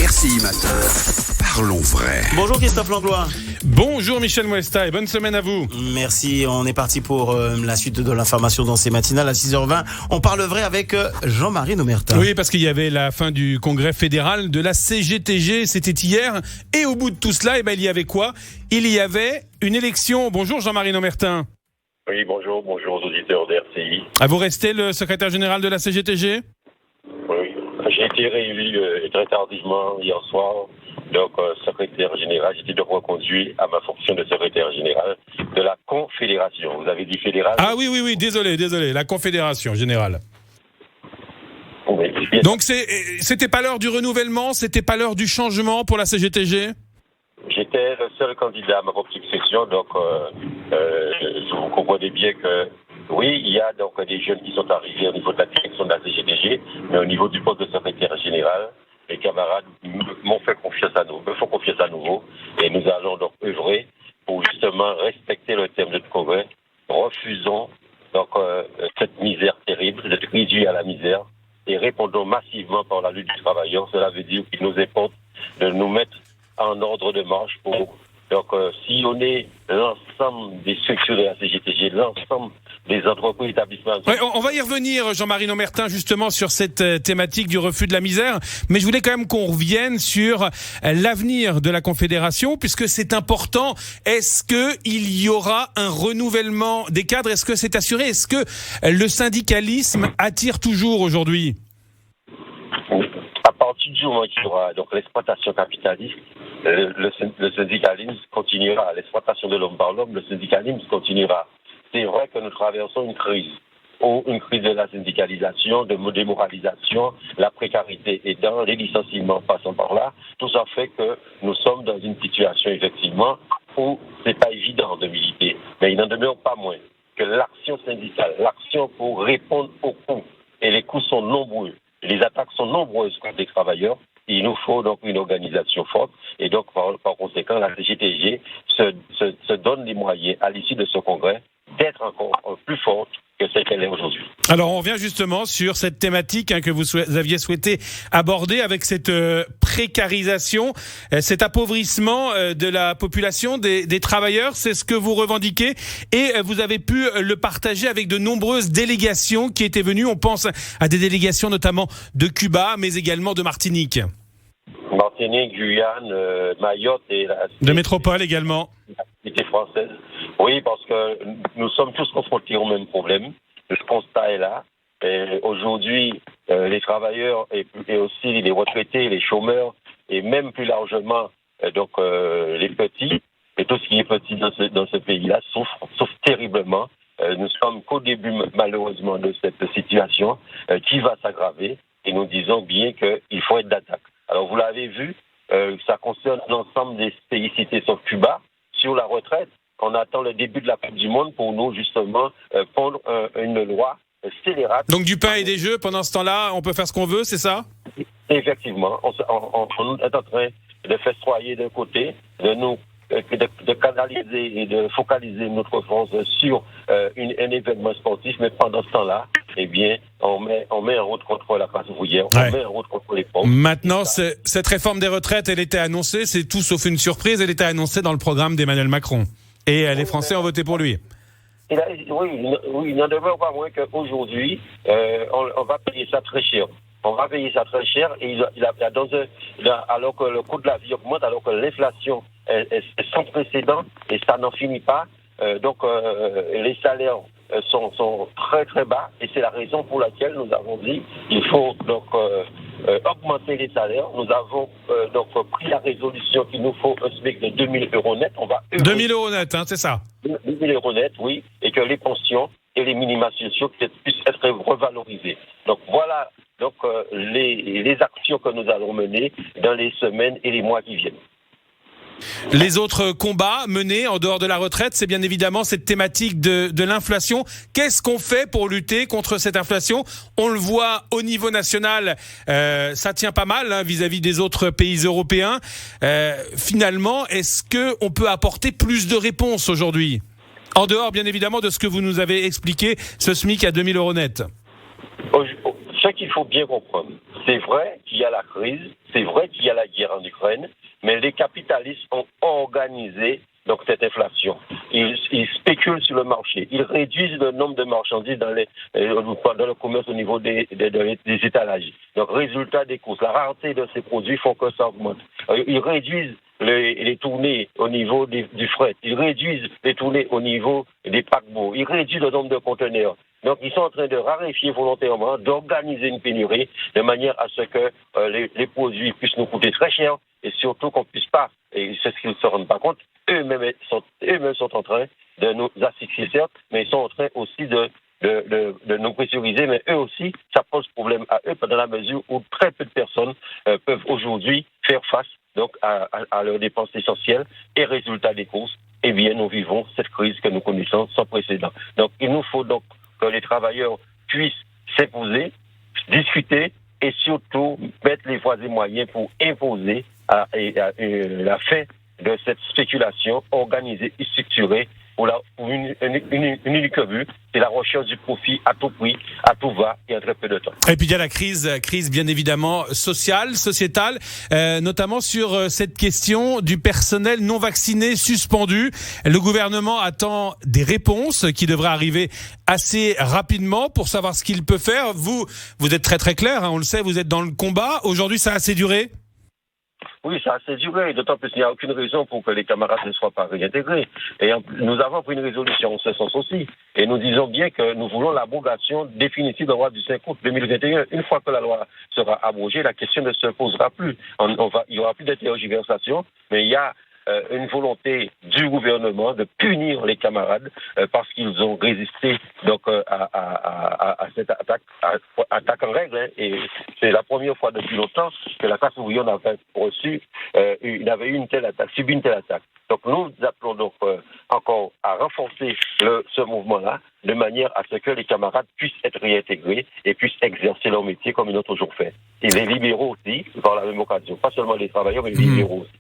RCI Matin. Parlons vrai. Bonjour Christophe Langlois. Bonjour Michel Mouesta et bonne semaine à vous. Merci, on est parti pour la suite de l'information dans ces matinales à 6h20. On parle vrai avec Jean-Marie Nomertin. Oui, parce qu'il y avait la fin du congrès fédéral de la CGTG, c'était hier. Et au bout de tout cela, il y avait quoi ? Il y avait une élection. Bonjour Jean-Marie Nomertin. Oui, bonjour aux auditeurs d'RCI. Vous restez le secrétaire général de la CGTG ? Oui, j'ai été réélu très tardivement hier soir. Donc, secrétaire général, j'étais donc reconduit à ma fonction de secrétaire général de la Confédération. Vous avez dit fédéral ? Ah oui, désolé, la Confédération générale. Oui. Donc, c'était pas l'heure du renouvellement, c'était pas l'heure du changement pour la CGTG ? J'étais le seul candidat à ma propre succession, donc vous comprenez bien que oui, il y a donc des jeunes qui sont arrivés au niveau de la direction de la CGTG, mais au niveau du poste de secrétaire général, les camarades me font confiance à nouveau, et nous allons donc œuvrer pour justement respecter le terme de congrès. Refusons donc cette misère terrible, d'être réduit à la misère, et répondons massivement par la lutte du travailleur. Cela veut dire qu'il nous importe de nous mettre en ordre de marche pour sillonner l'ensemble des structures de la CGTG, l'ensemble des entreprises, établissements. Ouais, on va y revenir, Jean-Marie Nomertin, justement sur cette thématique du refus de la misère. Mais je voulais quand même qu'on revienne sur l'avenir de la Confédération, puisque c'est important. Est-ce que il y aura un renouvellement des cadres ? Est-ce que c'est assuré ? Est-ce que le syndicalisme attire toujours aujourd'hui ? À partir du moment qu'il y aura donc l'exploitation capitaliste, le syndicalisme continuera. L'exploitation de l'homme par l'homme, le syndicalisme continuera. C'est vrai que nous traversons une crise de la syndicalisation, de démoralisation, la précarité aidant, les licenciements passant par là. Tout ça fait que nous sommes dans une situation effectivement où c'est pas évident de militer. Mais il n'en demeure pas moins que l'action syndicale, l'action pour répondre aux coûts, et les coûts sont nombreux, les attaques sont nombreuses contre les travailleurs. Il nous faut donc une organisation forte, et donc par conséquent la CGTG se donne les moyens à l'issue de ce congrès d'être encore plus forte que ce qu'elle est aujourd'hui. Alors on revient justement sur cette thématique que vous aviez souhaité aborder avec cette précarisation, cet appauvrissement de la population, des travailleurs. C'est ce que vous revendiquez et vous avez pu le partager avec de nombreuses délégations qui étaient venues. On pense à des délégations notamment de Cuba, mais également de Martinique. Martinique, Guyane, Mayotte et de métropole également. La société française. Oui, parce que nous sommes tous confrontés au même problème. Le constat est là. Et aujourd'hui, les travailleurs et aussi les retraités, les chômeurs et même plus largement les petits et tout ce qui est petit dans ce pays-là souffrent terriblement. Nous sommes qu'au début malheureusement de cette situation qui va s'aggraver et nous disons bien qu'il faut être d'attaque. Alors vous l'avez vu, ça concerne l'ensemble des pays cités sauf Cuba. Sur la retraite, on attend le début de la Coupe du Monde pour nous justement prendre une loi scélérate. Donc du pain et des jeux, pendant ce temps-là, on peut faire ce qu'on veut, c'est ça ? Effectivement, on est en train de festoyer d'un côté, de canaliser et de focaliser notre force sur un événement sportif, mais pendant ce temps-là, eh bien, on met en route contre la classe ouvrière, on met en route contre les pauvres. Maintenant, cette réforme des retraites, elle était annoncée, c'est tout sauf une surprise, elle était annoncée dans le programme d'Emmanuel Macron. Et les Français ont voté pour lui. Oui, il n'en demeure pas moins qu'aujourd'hui, on va payer ça très cher. On va payer ça très cher et alors que le coût de la vie augmente, alors que l'inflation est sans précédent et ça n'en finit pas. Les salaires sont très très bas et c'est la raison pour laquelle nous avons dit qu'il faut donc augmenter les salaires. Nous avons pris la résolution qu'il nous faut un SMIC de 2 000 € net. On va 2 000 € net, c'est ça. 2 000 € net, oui, et que les pensions et les minima sociaux puissent être revalorisés. Donc voilà les actions que nous allons mener dans les semaines et les mois qui viennent. Les autres combats menés en dehors de la retraite, c'est bien évidemment cette thématique de l'inflation. Qu'est-ce qu'on fait pour lutter contre cette inflation ? On le voit au niveau national, ça tient pas mal vis-à-vis des autres pays européens. Finalement, est-ce qu'on peut apporter plus de réponses aujourd'hui ? En dehors, bien évidemment, de ce que vous nous avez expliqué, ce SMIC à 2 000 € net. Ce qu'il faut bien comprendre, c'est vrai qu'il y a la crise, c'est vrai qu'il y a la guerre en Ukraine, mais les capitalistes ont organisé donc cette inflation. Ils spéculent sur le marché, ils réduisent le nombre de marchandises dans le commerce au niveau des étalages. Donc résultat des courses, la rareté de ces produits font que ça augmente. Ils réduisent les tournées au niveau du fret, ils réduisent les tournées au niveau des paquebots, ils réduisent le nombre de conteneurs. Donc, ils sont en train de raréfier volontairement, d'organiser une pénurie de manière à ce que les produits puissent nous coûter très cher et surtout qu'on puisse pas, et c'est ce qu'ils ne se rendent pas compte, eux-mêmes sont en train de nous asphyxier, certes, mais ils sont en train aussi de nous pressuriser, mais eux aussi, ça pose problème à eux dans la mesure où très peu de personnes peuvent aujourd'hui faire face donc à leurs dépenses essentielles et résultat des courses. Eh bien, nous vivons cette crise que nous connaissons sans précédent. Donc, il nous faut donc que les travailleurs puissent s'imposer, discuter et surtout mettre les voies et moyens pour imposer la fin de cette spéculation organisée et structurée pour une unique but, c'est la recherche du profit à tout prix, à tout va et en très peu de temps. Et puis il y a la crise bien évidemment sociale, sociétale, notamment sur cette question du personnel non vacciné suspendu. Le gouvernement attend des réponses qui devraient arriver assez rapidement pour savoir ce qu'il peut faire. Vous êtes très très clair, on le sait, vous êtes dans le combat. Aujourd'hui, ça a assez duré ? Oui, ça a assez duré, d'autant plus qu'il n'y a aucune raison pour que les camarades ne soient pas réintégrés. Et nous avons pris une résolution en ce sens aussi. Et nous disons bien que nous voulons l'abrogation définitive de la loi du 5 août 2021. Une fois que la loi sera abrogée, la question ne se posera plus. Il n'y aura plus d'intergiversation, mais il y a une volonté du gouvernement de punir les camarades parce qu'ils ont résisté donc à cette attaque en règle. Hein, et c'est la première fois depuis longtemps que la classe ouvrière n'avait subi une telle attaque. Donc nous appelons donc encore à renforcer ce mouvement-là de manière à ce que les camarades puissent être réintégrés et puissent exercer leur métier comme ils l'ont toujours fait. Et les libéraux aussi, par la même occasion, pas seulement les travailleurs, mais les libéraux aussi.